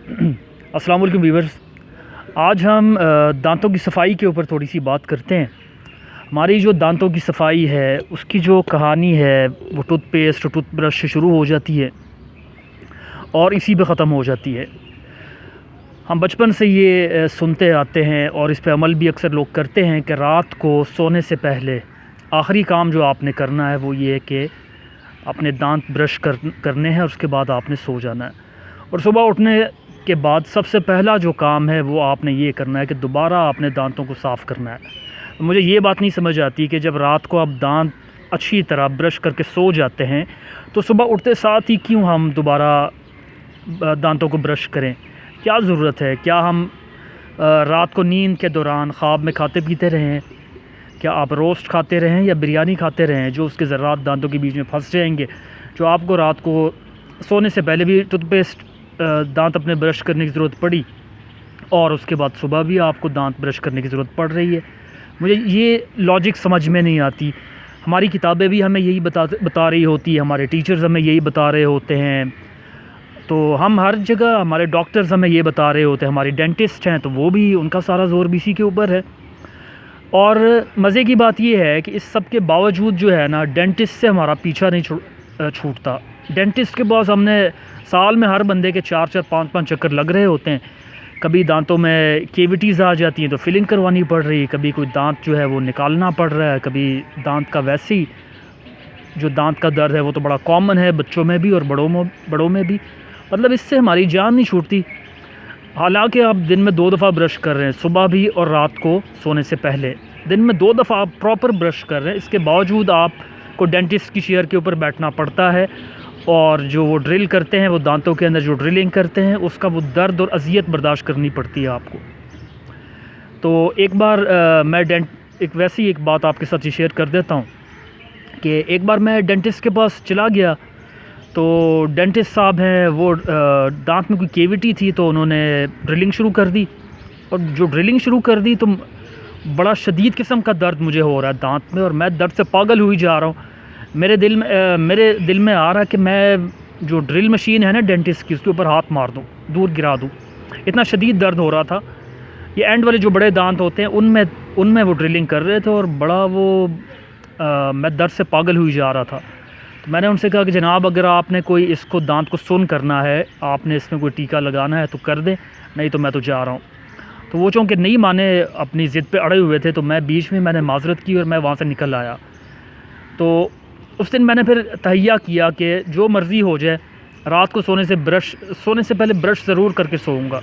अस्सलाम वालेकुम वीवर्स। आज हम दांतों की सफाई के ऊपर थोड़ी सी बात करते हैं। हमारी जो दांतों की सफाई है उसकी जो कहानी है वो टूथपेस्ट और टूथब्रश से शुरू हो जाती है और इसी पे ख़त्म हो जाती है। हम बचपन से ये सुनते आते हैं और इस पे अमल भी अक्सर लोग करते हैं कि रात को सोने से पहले आखिरी काम जो आपने करना है वो ये है कि अपने दांत ब्रश करने हैं और उसके बाद आपने सो जाना है। और सुबह उठने के बाद सबसे पहला जो काम है वो आपने ये करना है कि दोबारा अपने दांतों को साफ़ करना है। मुझे ये बात नहीं समझ आती कि जब रात को आप दांत अच्छी तरह ब्रश करके सो जाते हैं तो सुबह उठते साथ ही क्यों हम दोबारा दांतों को ब्रश करें। क्या ज़रूरत है? क्या हम रात को नींद के दौरान ख्वाब में खाते पीते रहें? क्या आप रोस्ट खाते रहें या बिरयानी खाते रहें जो उसके ज़र्रात दांतों के बीच में फंस जाएंगे, जो आपको रात को सोने से पहले भी टूथपेस्ट दांत अपने ब्रश करने की ज़रूरत पड़ी और उसके बाद सुबह भी आपको दांत ब्रश करने की ज़रूरत पड़ रही है। मुझे ये लॉजिक समझ में नहीं आती। हमारी किताबें भी हमें यही बता रही होती है, हमारे टीचर्स हमें यही बता रहे होते हैं, तो हम हर जगह, हमारे डॉक्टर्स हमें ये बता रहे होते हैं, हमारी डेंटिस्ट हैं तो वो भी, उनका सारा ज़ोर भी इसी के ऊपर है। और मज़े की बात ये है कि इस सब के बावजूद जो है ना, डेंटिस्ट से हमारा पीछा नहीं छूटता। डेंटिस्ट के पास हमने साल में हर बंदे के 4-4 5-5 चक्कर लग रहे होते हैं। कभी दांतों में केविटीज़ आ जाती हैं तो फिलिंग करवानी पड़ रही है, कभी कोई दांत जो है वो निकालना पड़ रहा है, कभी दांत का वैसे ही जो दांत का दर्द है वो तो बड़ा कॉमन है बच्चों में भी और बड़ों में भी। मतलब इससे हमारी जान नहीं छूटती। हालांकि आप दिन में 2 दफ़ा ब्रश कर रहे हैं, सुबह भी और रात को सोने से पहले दिन में 2 दफ़ा आप प्रॉपर ब्रश कर रहे हैं, इसके बावजूद आपको डेंटिस्ट की चेयर के ऊपर बैठना पड़ता है और जो वो ड्रिल करते हैं, वो दांतों के अंदर जो ड्रिलिंग करते हैं उसका वो दर्द और अज़ियत बर्दाश्त करनी पड़ती है आपको। तो एक बार एक वैसी एक बात आपके साथ शेयर कर देता हूँ कि एक बार मैं डेंटिस्ट के पास चला गया तो डेंटिस्ट साहब हैं वो दांत में कोई केविटी थी तो उन्होंने ड्रिलिंग शुरू कर दी। और जो ड्रिलिंग शुरू कर दी तो बड़ा शदीद किस्म का दर्द मुझे हो रहा है दांत में और मैं दर्द से पागल हुई जा रहा हूँ। मेरे दिल में आ रहा कि मैं जो ड्रिल मशीन है ना डेंटिस्ट की, उसके ऊपर हाथ मार दूँ, दूर गिरा दूँ। इतना शदीद दर्द हो रहा था। ये एंड वाले जो बड़े दांत होते हैं उनमें वो ड्रिलिंग कर रहे थे और बड़ा वो मैं दर्द से पागल हुई जा रहा था। तो मैंने उनसे कहा कि जनाब, अगर आपने कोई इसको दांत को सुन करना है, आपने इसमें कोई टीका लगाना है तो कर दें, नहीं तो मैं तो जा रहा हूँ। तो वो चूँकि नहीं माने, अपनी ज़िद पे अड़े हुए थे, तो मैं बीच में मैंने माज़रत की और मैं वहाँ से निकल आया। तो उस दिन मैंने फिर तहैया किया कि जो मर्ज़ी हो जाए, रात को सोने से पहले ब्रश ज़रूर करके सोऊंगा,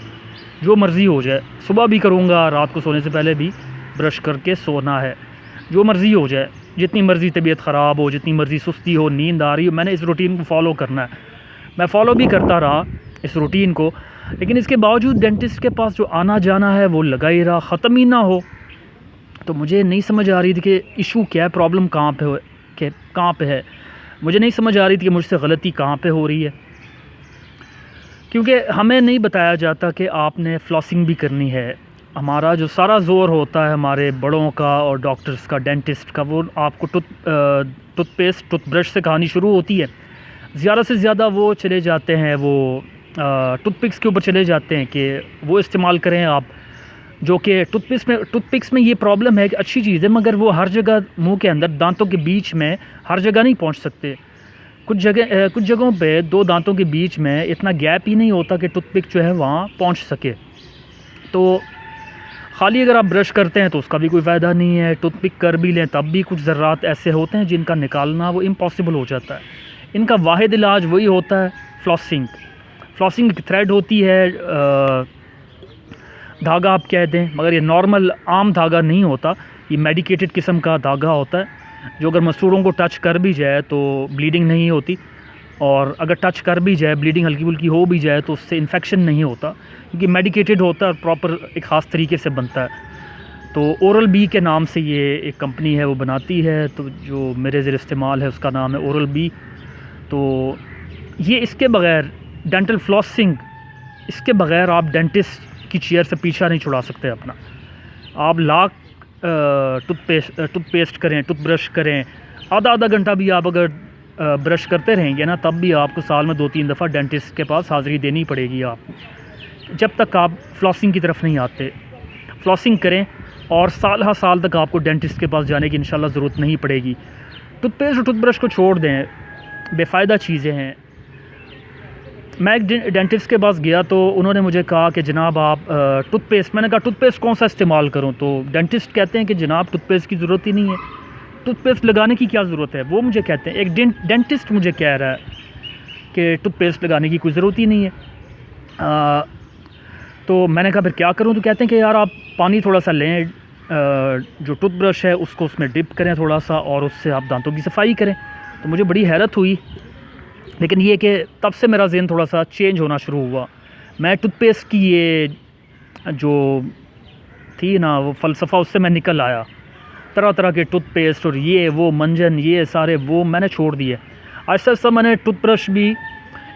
जो मर्ज़ी हो जाए। सुबह भी करूँगा, रात को सोने से पहले भी ब्रश करके सोना है, जो मर्ज़ी हो जाए। जितनी मर्ज़ी तबीयत ख़राब हो, जितनी मर्ज़ी सुस्ती हो, नींद आ रही हो, मैंने इस रूटीन को फॉलो करना है। मैं फ़ॉलो भी करता रहा इस रूटीन को, लेकिन इसके बावजूद डेंटिस्ट के पास जो आना जाना है वो लगा ही रहा, ख़त्म ही ना हो। तो मुझे नहीं समझ आ रही थी कि इशू क्या है, प्रॉब्लम कहाँ पे है। मुझे नहीं समझ आ रही थी कि मुझसे गलती कहाँ पे हो रही है, क्योंकि हमें नहीं बताया जाता कि आपने फ्लॉसिंग भी करनी है। हमारा जो सारा ज़ोर होता है हमारे बड़ों का और डॉक्टर्स का, डेंटिस्ट का, वो आपको टूथपेस्ट टूथब्रश से कहानी शुरू होती है। ज़्यादा से ज़्यादा वो चले जाते हैं, वो टूथपिक्स के ऊपर चले जाते हैं कि वो इस्तेमाल करें आप, जो कि टूथपिक्स में ये प्रॉब्लम है कि अच्छी चीज़ है मगर वो हर जगह मुंह के अंदर, दांतों के बीच में हर जगह नहीं पहुंच सकते। कुछ जगहों पे 2 दांतों के बीच में इतना गैप ही नहीं होता कि टूथपिक जो है वहाँ पहुंच सके। तो खाली अगर आप ब्रश करते हैं तो उसका भी कोई फ़ायदा नहीं है, टूथपिक कर भी लें तब भी कुछ ज़र्रात ऐसे होते हैं जिनका निकालना वो इम्पॉसिबल हो जाता है। इनका वाहिद इलाज वही होता है फ्लॉसिंग एक थ्रेड होती है, धागा आप कह दें, मगर ये नॉर्मल आम धागा नहीं होता, ये मेडिकेटेड किस्म का धागा होता है जो अगर मसूड़ों को टच कर भी जाए तो ब्लीडिंग नहीं होती, और अगर टच कर भी जाए, ब्लीडिंग हल्की फुल्की हो भी जाए तो उससे इन्फेक्शन नहीं होता, क्योंकि मेडिकेटेड होता है और प्रॉपर एक ख़ास तरीके से बनता है। तो ओरल बी के नाम से ये एक कंपनी है वो बनाती है, तो जो मेरे ज़ेर इस्तेमाल है उसका नाम है ओरल बी। तो ये इसके बग़ैर डेंटल फ्लॉसिंग, इसके बग़ैर आप डेंटिस्ट की चेयर से पीछा नहीं छुड़ा सकते अपना। आप लाख टूथपेस्ट करें, टूथब्रश करें, आधा घंटा भी आप अगर ब्रश करते रहेंगे ना, तब भी आपको साल में 2-3 दफ़ा डेंटिस्ट के पास हाज़िरी देनी पड़ेगी आपको, जब तक आप फ्लॉसिंग की तरफ नहीं आते। फ्लॉसिंग करें और साल हर साल तक आपको डेंटिस्ट के पास जाने की इंशाल्लाह ज़रूरत नहीं पड़ेगी। टूथपेस्ट और टूथब्रश को छोड़ दें, बेफ़ायदा चीज़ें हैं। मैं एक डेंटिस्ट के पास गया तो उन्होंने मुझे कहा कि जनाब आप टूथपेस्ट, मैंने कहा टूथपेस्ट कौन सा इस्तेमाल करूं? तो डेंटिस्ट कहते हैं कि जनाब टूथपेस्ट की ज़रूरत ही नहीं है, टूथपेस्ट लगाने की क्या ज़रूरत है। वो मुझे कहते हैं, एक डेंटिस्ट मुझे कह रहा है कि टूथपेस्ट लगाने की कोई ज़रूरत ही नहीं है। तो मैंने कहा फिर क्या करूं? तो कहते हैं कि यार आप पानी थोड़ा सा लें, जो टूथब्रश है उसको उसमें डिप करें थोड़ा सा और उससे आप दांतों की सफाई करें। तो मुझे बड़ी हैरत हुई, लेकिन ये कि तब से मेरा ज़हन थोड़ा सा चेंज होना शुरू हुआ। मैं टूथपेस्ट की ये जो थी ना वो फ़लसफ़ा, उससे मैं निकल आया। तरह तरह के टूथपेस्ट और ये वो मंजन, ये सारे वो मैंने छोड़ दिए। ऐसा ऐसा मैंने टूथब्रश भी,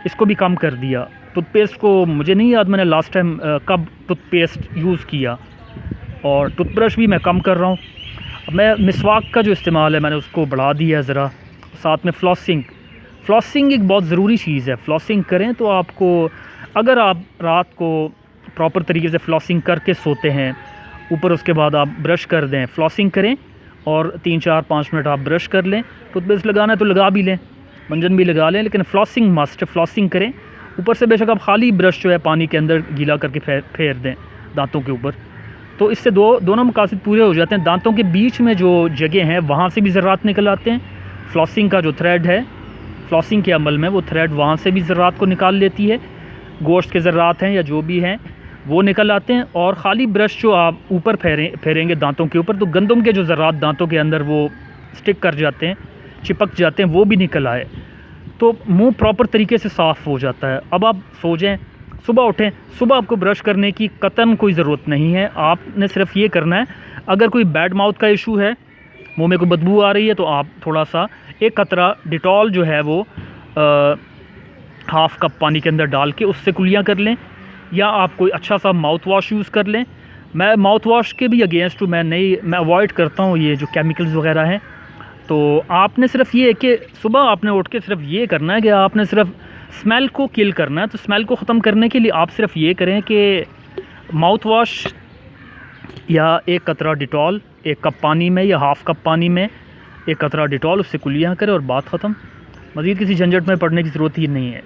इसको भी कम कर दिया। टूथपेस्ट को मुझे नहीं याद मैंने लास्ट टाइम कब टूथपेस्ट यूज़ किया, और टूथब्रश भी मैं कम कर रहा हूँ। मैं मिसवाक का जो इस्तेमाल है मैंने उसको बढ़ा दिया ज़रा। साथ में फ़्लॉसिंग एक बहुत ज़रूरी चीज़ है। फ़्लॉसिंग करें तो आपको, अगर आप रात को प्रॉपर तरीके से फ़्लॉसिंग करके सोते हैं, ऊपर उसके बाद आप ब्रश कर दें, फ़्लॉसिंग करें और 3-4-5 मिनट आप ब्रश कर लें। टूथपेस्ट लगाना है तो लगा भी लें, मंजन भी लगा लें, लेकिन फ़्लॉसिंग मस्ट, फ़्लॉसिंग करें। ऊपर से बेशक आप खाली ब्रश जो है पानी के अंदर गीला करके फेर दें दांतों के ऊपर, तो इससे दोनों मकासद पूरे हो जाते हैं। दांतों के बीच में जो जगह हैं वहाँ से भी ज़रात निकल आते हैं। फ़्लॉसिंग का जो थ्रेड है, फ़्लॉसिंग के अमल में वो थ्रेड वहाँ से भी ज़रात को निकाल लेती है। गोश्त के ज़रात हैं या जो भी हैं वो निकल आते हैं। और ख़ाली ब्रश जो आप ऊपर फेरेंगे दांतों के ऊपर, तो गंदम के जो ज़रात दांतों के अंदर वो स्टिक कर जाते हैं, चिपक जाते हैं, वो भी निकल आए, तो मुंह प्रॉपर तरीके से साफ़ हो जाता है। अब आप सो जाएं, सुबह उठें, सुबह आपको ब्रश करने की कतन कोई ज़रूरत नहीं है। आपने सिर्फ ये करना है, अगर कोई बैड माउथ का इशू है, मुंह में कोई बदबू आ रही है, तो आप थोड़ा सा एक कतरा डिटॉल जो है वो हाफ़ कप पानी के अंदर डाल के उससे कुलियाँ कर लें, या आप कोई अच्छा सा माउथ वॉश यूज़ कर लें। मैं माउथ वॉश के भी अगेंस्ट हूँ, मैं अवॉइड करता हूँ ये जो केमिकल्स वगैरह हैं। तो आपने सिर्फ ये है कि सुबह आपने उठ के सिर्फ ये करना है कि आपने सिर्फ स्मेल को किल करना है। तो स्मेल को ख़त्म करने के लिए आप सिर्फ ये करें कि माउथ वॉश या एक कतरा डिटॉल, एक कप पानी में या हाफ़ कप पानी में एक कतरा डिटॉल, उससे कुलियाँ करें और बात ख़त्म। मज़ीद किसी झंझट में पड़ने की ज़रूरत ही नहीं है।